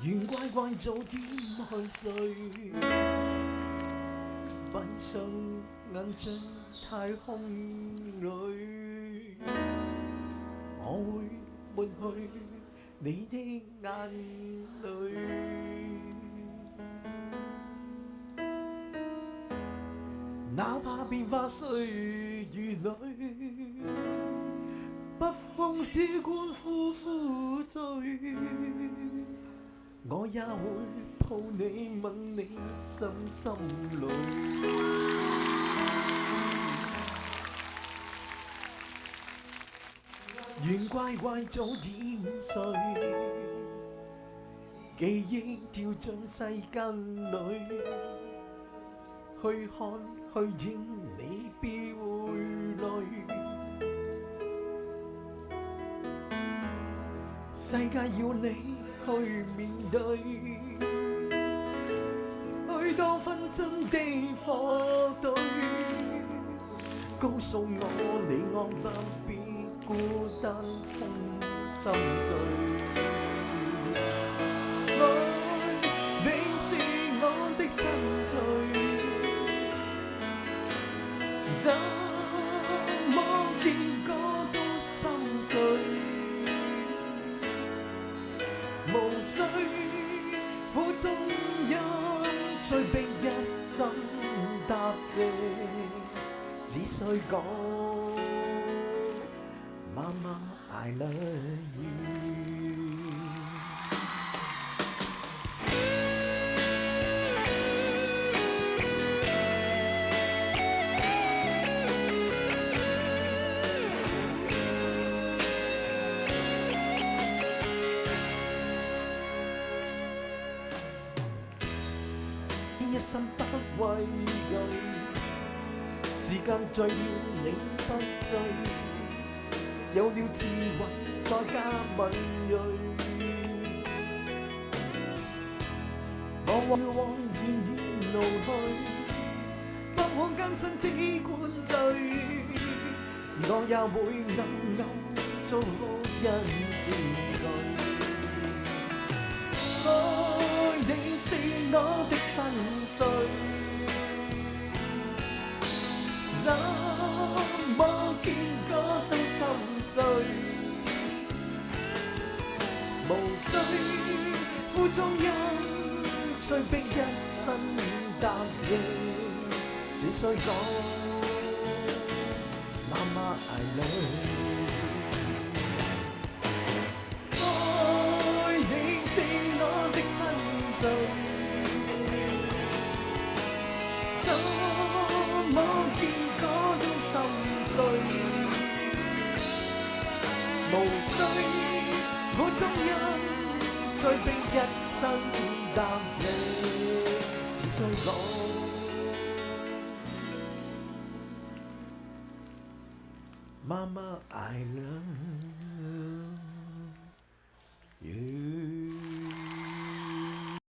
願乖乖早點去睡，閉上眼進太空裏，我會抹去你的眼淚。哪怕變化歲月裏，北風只管呼醉，我也會抱你吻你心裏。願乖乖早點睡，記憶跳進世間裏，去看去影你必會累。世界要你去面對，許多紛爭的火堆，告訴我你安不必孤單空心碎。愛你是我的真罪，怎麼見過都心碎。無需苦中飲，催逼一生答謝，只需講Mama I love you。一生不畏懼，時間醉了你不醉，有了智慧再加敏鋭。我會往遠遠路去，不枉艱辛只管醉，我也會暗暗做好人自對。愛你是我的真罪，怎麼見過都心醉，無需苦中飲，催逼一生答謝，只需講Mama I love you。愛你是我的真罪，怎麼見過都心碎，無需苦中飲，催逼一生答謝，只需講Mama I love you。